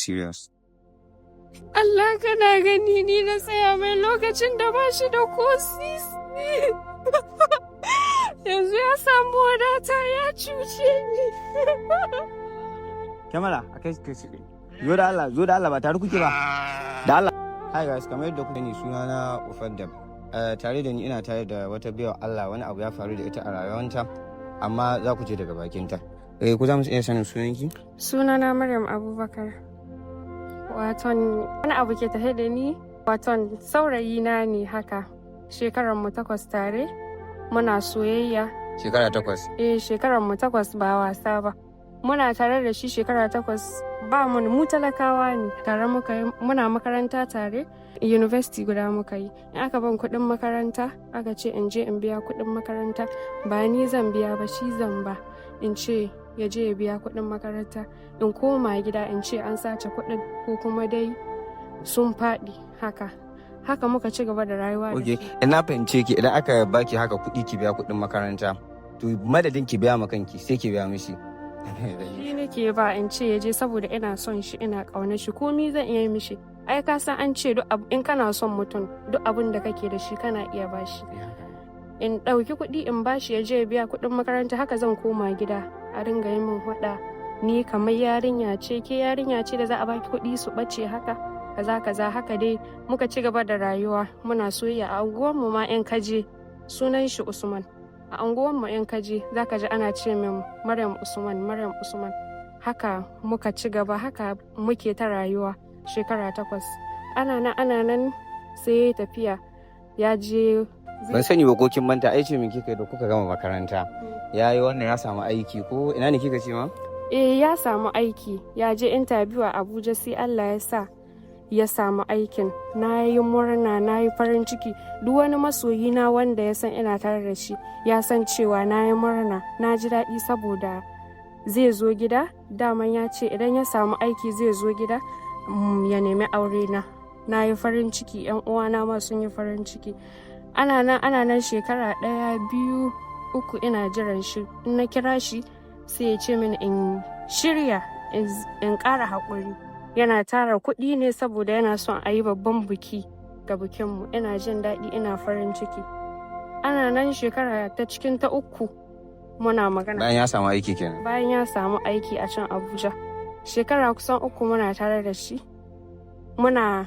Serious. Allah kana gani ni na tsaya mai lokacin da ba shi da ko sisi. Yanzu ya samu wadata ya cuce ni. Kamala, akai zo da Allah ba tare kuke ba. Da Allah. Hi guys, kamar yadda kuka ni sunana Ufaddam. Tare da ni ina tare da wata baiwa Allah, wani abu ya faru da ita a rayuwarta, amma za ku je daga bakinta. Ku za mu iya sanin sunanki? Sunana Maryam Abubakar. Waton wani abu ke tafe da ni, waton saurayi na ne haka. Shekaran mu 8 tare, muna soyayya. Shekara 8? Shekaran mu 8 ba wasa ba. Muna tare da shi shekara 8, ba mu talakawa ne. Tare muka yi, muna makaranta tare, university guda muka yi. In aka ban kuɗin makaranta, aka ce in je in biya kuɗin makaranta, ba ni zan biya ba, shi zan ba. In ce ya je ya biya kuɗin makaranta, in koma gida in ce an sace kuɗin ko kuma dai sun faɗi haka muka ci gaba da rayuwa da shi. Ina fahimce ki, idan aka baki haka kuɗi ki biya kuɗin makaranta, to madadin ki biya ma kanki sai ki biya mishi. Shi nake ba in ce ya je saboda ina son shi, ina ƙaunar shi, komi zan iya mishi. Ai ka san an ce in kana son mutum duk abin da kake da shi kana iya bashi. In ɗauki kuɗi in bashi ya je ya biya kuɗin makaranta, haka zan koma gida a dinga yi min hoɗa. Ni kamar yarinya ce, ke yarinya ce da za a baki kuɗi su ɓace haka kaza haka dai muka ci gaba da rayuwa. Muna soyayya a unguwarmu ma 'yan kaje, sunan shi Usman. A unguwarmu 'yan kaje zaka ji ana ce min Maryam Usman. Haka muka ci gaba, haka muke ta rayuwa shekara 8. Ana nan sai ya tafiya, ya je. Ban sani ba ko kin manta, ai ce min kika da kuka gama makaranta. Yayi wannan ya samu aiki ko ina ne kika ce ma? Ya samu aiki, ya je interview a Abuja, sai Allah ya sa ya samu aikin. Na yi murna, na yi farin ciki. Duk wani masoyi na wanda ya san ina tare da shi ya san cewa na yi murna, na ji daɗi saboda zai zo gida. Daman ya ce idan ya samu aiki zai zo gida ya nemi aure na. Na yi farin ciki, 'yan uwana ma sun yi farin ciki. Ana nan shekara 1, 2, 3 ina jiran shi. In na kira shi sai ya ce mini in shirya, in ƙara haƙuri. Yana tara kuɗi ne saboda yana son a yi babban biki ga bikinmu. Ina jin daɗi, ina farin ciki. Ana nan shekara ta cikin ta 3 muna magana. Bayan ya samu aiki kenan? Bayan ya samu aiki a can Abuja. Shekara kusan 3 muna tare da shi. Muna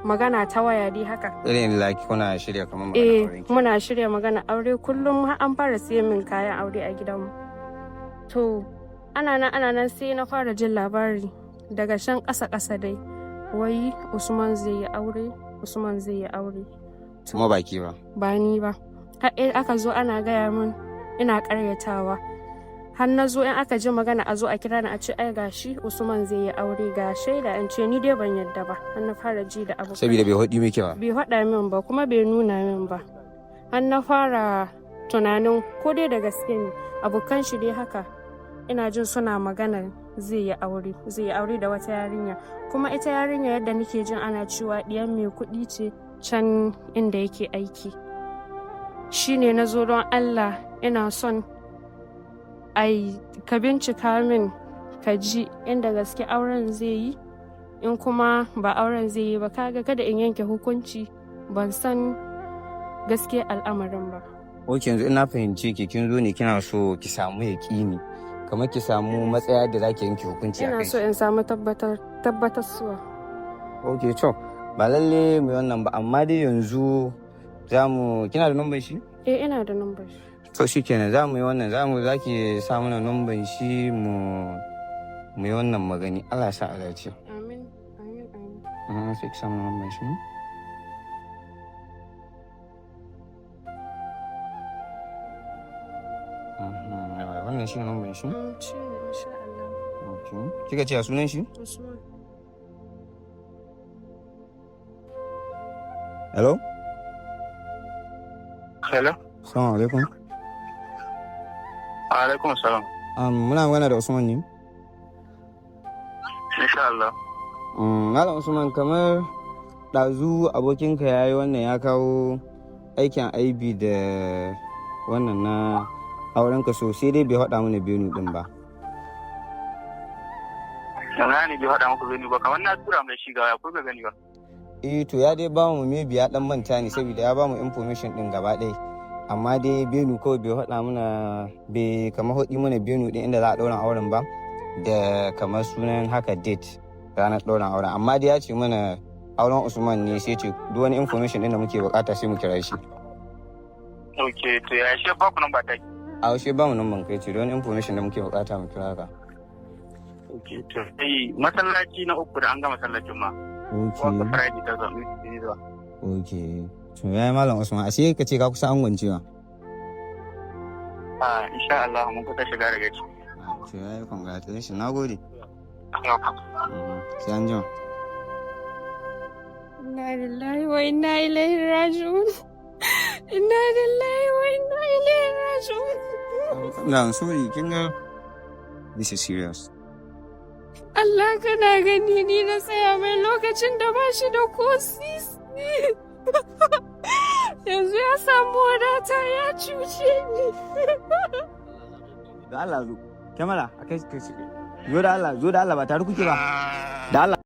magana ta waya dai haka. Irin like kuna shirya kamar magana aure? Muna shirya magana aure kullum, har an fara siyan min kayan aure a gidanmu. To ana nan sai na fara jin labari daga shan ƙasa dai, wai Usman zai yi aure. Kuma baki ba? Ba ni ba. Har aka zo ana gaya min ina ƙaryatawa. Har na zo in aka ji magana a zo a kira ni a ce ai gashi Usman zai yi aure, ga shaida, in ce ni dai ban yadda ba. Har na fara ji da abu. Saboda bai haɗi miki ba? Bai haɗa min ba kuma bai nuna min ba. Har na fara tunanin ko dai da gaske ne, abokan shi dai haka ina jin suna magana zai yi aure da wata yarinya. Kuma ita yarinya yadda nake jin ana cewa ɗiyan mai kuɗi ce can inda yake aiki. Shine na zo don Allah ina son ka bincika min ka ji inda gaske auren zai yi, in kuma ba auren zai yi ba, kaga kada in yanke hukunci ban san gaske al'amarin ba. Ok, yanzu ina fahimci ki, kin zo ne kina so ki samu yaƙini, kamar ki samu matsaya da zaki yanke hukunci a kai. Ina so in samu tabbatarsuwa. Ok, to ba lalle mu wannan ba, amma dai yanzu kina da number shi? Ina da number shi. To shikenan, za mu yi wannan, zaki sa mana number shi mu yi wannan magani. Allah ya sa a dace. Amin. Sai ki samu number shi. Wannan shi ne number shi? Shi ne, insha Allah. Okay. Kika ce a sunan shi? Usman. Hello? Hello? Assalamu alaikum. Alaikum salam. Muna magana da Usman ne? Insha Allah. Malam Usman, kamar ɗazu abokinka ya yi wannan, ya kawo aikin aibi da wannan na aurenka, so sai dai bai haɗa mana benu ɗin ba. na ne bai faɗa muku gani ba, kamar na tura mai shi ga ko bai gani ba. To ya dai ba mu maybe ya dan manta ne saboda ya ba mu information din gaba ɗaya. Amma dai Benu kawai bai faɗa mana bai kamar hudi mana Benu din inda za a ɗaura auren ba da kamar sunan haka date ranar ɗaurin auren. Amma dai ya ce mana auren Usman ne sai ce duk wani information din da muke bukata sai mu kira shi. Okay, to ya shi ba ku nan ba ta. A shi ba mu nan ban kai ce duk wani information da muke bukata mu kira ka. Okay, to sai masallaci na uku da an ga masallacin ma. Wanda Friday ta zama ne zuwa. Okay. To yayi Malam Usman ashe ka ce ka kusa angwancewa. Insha Allah mun kusa shiga daga ciki. To yayi congratulations. Nagode. Sai an jima. Inna lillahi wa inna ilaihi raji'un. Inna lillahi wa inna ilaihi raji'un. I'm sorry, kin ga this is serious. Allah kana gani ni na tsaya mai lokacin da ba shi da ko sisi. Yanzu ya samu wadata ya cuce ni. Da Allah zo. Kamera akai zo da Allah ba tare kuke ba. Da Allah